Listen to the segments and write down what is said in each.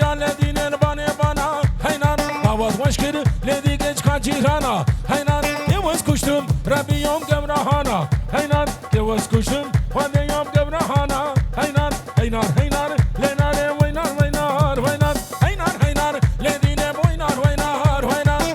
دریا لدین البانه بانا هینان باوت خوش کرد لدی گچ کاجیرانا هینان که وز کشتم ربیام گمراهانا هینان که وز کشتم خودیام گمراهانا هینان هینان هینان لناره وینار وینار وینار هینان هینان لدین وینار وینار وینار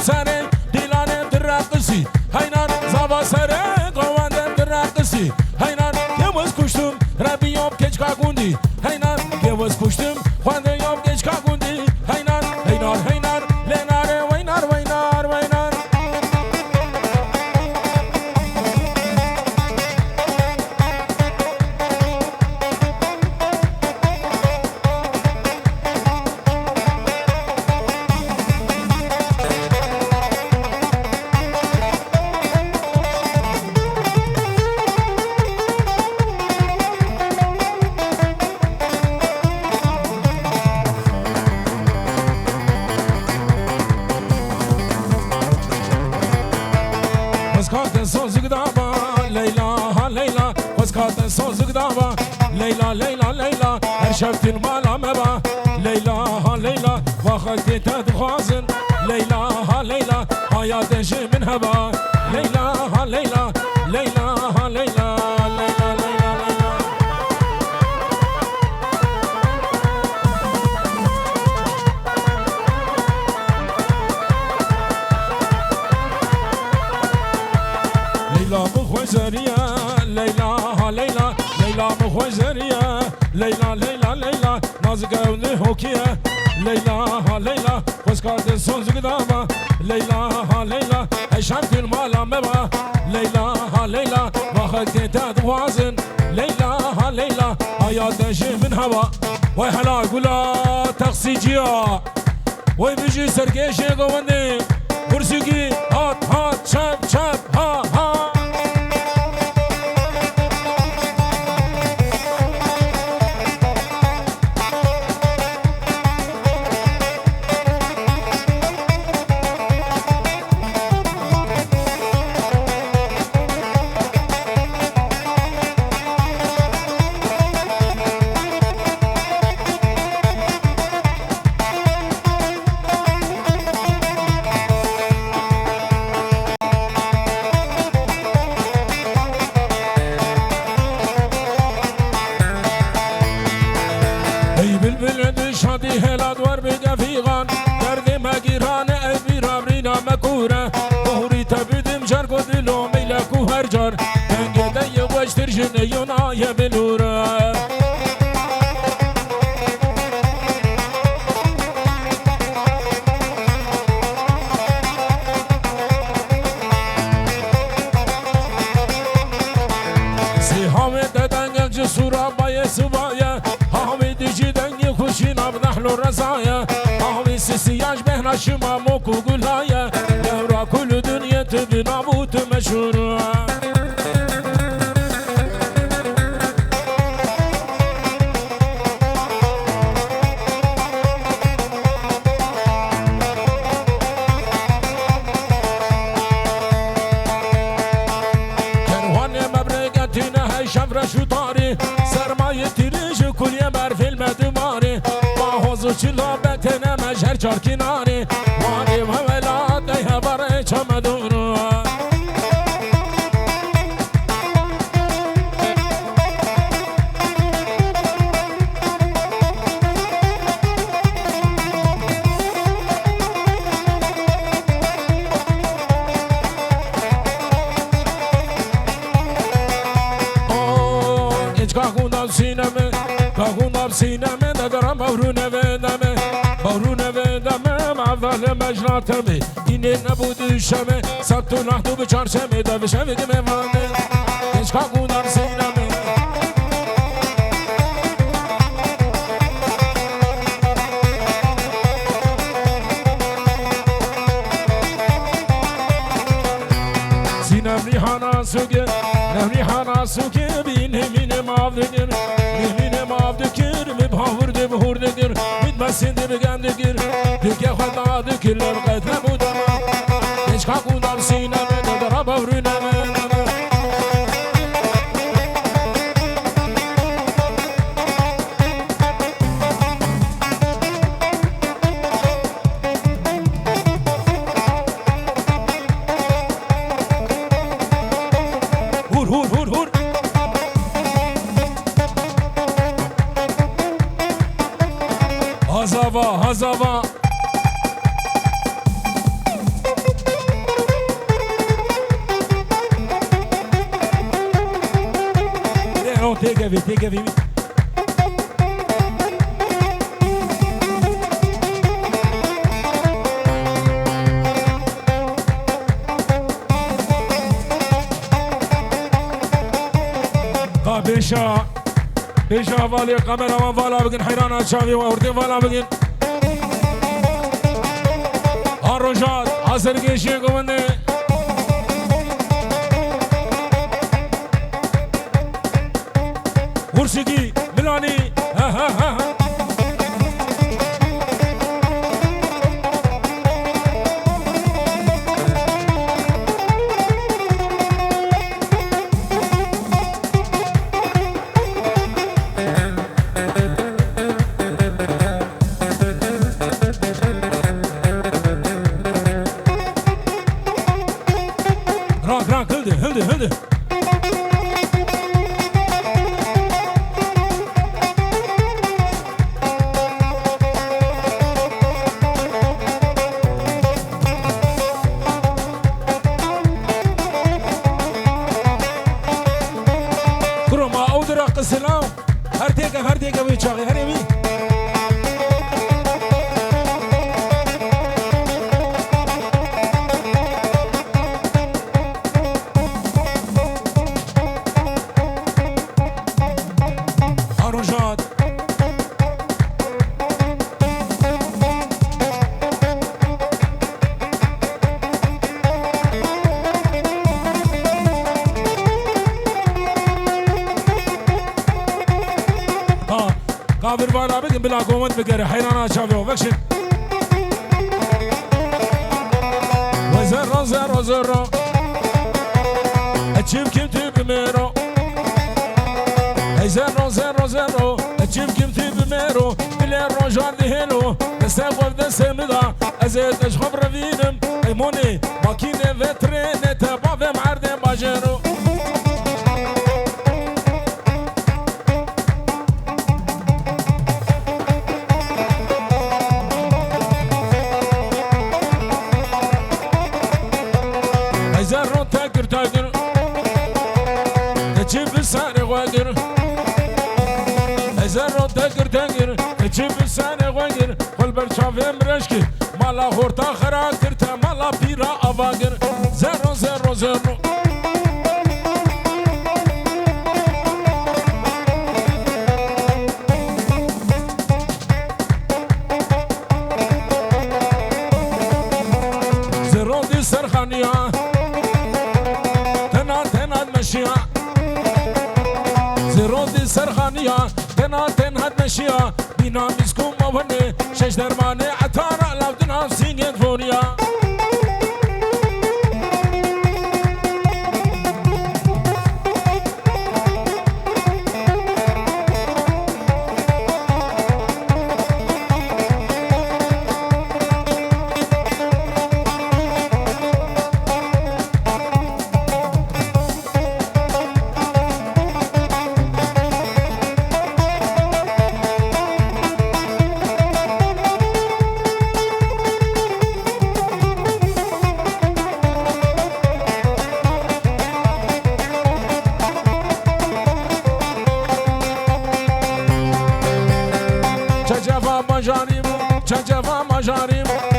سره دیلانه درقصی هینان زبا سره قواندن درقصی هینان که وز کشتم ربیام کچ کاگوندی هینان که وز کشتم خوانده یام کچ کاگوندی هینان هینان هینان لناره وینار وینار وینار ليلى ليلى ليلى ارشفت المالا مبا ليلى ها ليلى واخدت تدخازن ليلى ها ليلى حياة شي من هبا ليلى ها ليلى ليلى ها ليلى ليلى ليلى ليلى مخوزرية ليلى ها ليلى ليلى مخوزرية ليلى ليلى ليلى نازقة ونهوكية ليلى ها ليلى وسكارت الصوز قدامة ليلى ها ليلى عشمت المالا مبا ليلى ها ليلى واخدت تدوازن ليلى ها ليلى حياة شي من هوا وي حلا قولا تقسيجيا وي بيجي سرقيشي قواندي برسيقي هات هات شاب شاب ها ها جار تنگ دی وشتر جن یونای بلورا سی هاوی دنگ جسورا بای سوایا هاوی دیجی دنگ خوشی ناب نحلو رزایا هاوی سیاج بهنا شما موکو گلایا یورا کل دنیا تبی نابوت مشهور سرمایه تیرش کلیه برفیل مدماره با حوض چلا بتنه مجهر چار کناره وانیم ولاد ایه باره چمدونو سینمه ندارم بارونه ودمه بارونه ودمه معول مجراتمه اینه نبود شمه سبت و نحتو به چارشمه دا بشمه که میمانه اشکا گونم سینمه سینم ریحانا سوگه امری حناسو که بین همین مافدگر همین مافدگر مبهور ده بهور دگر مید بسین ده بگم دگر دیگه خود دادگر لرقت نبودم هیچ که کودم سینم ندارم بورونم هزاوا no, take a view. بيشا والي قمر وان فالا بقين حيران شافي وردين فالا بقين الرجال عصر قيشي قمني مرسيقي ميلاني ها ها ها هلدي كروما أودرق السلام هرتيكا بيتشاغي هريبي قابر بالا بگم بلا قومت بگره حیرانا چاویو بکشن وزر اچیم کم تی بمیرو زر اچیم کم تی بمیرو بلی روژان دیهلو دسته قف دسته مدا ازید اشخب روینم ایمونی ماکینه و ترینه تباوه معرده باجرو تنگر اچیم سانه غنگر خل برچاویم رشکی مالا هورتا خراکر تا مالا پیرا آواگر زرو زرو دی سرخانیا تناد مشیا زرو دی سرخانیا تنهد مشيا بينا مسكوم مبني شش درماني عطارة لابدنا سينين فوريا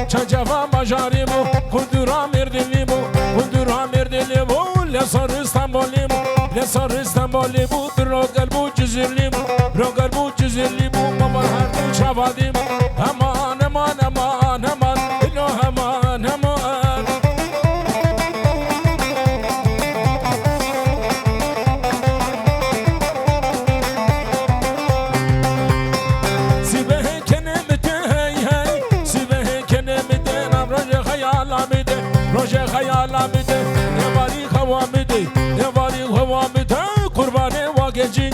çacava majarimo kundura merdelimu lesar İstanbulimu rogal bu cüzirlimu baba her çavadim aman ilo aman روژه خیالم ده نوالی خوام ده نوالی خوام ده قربان واگجی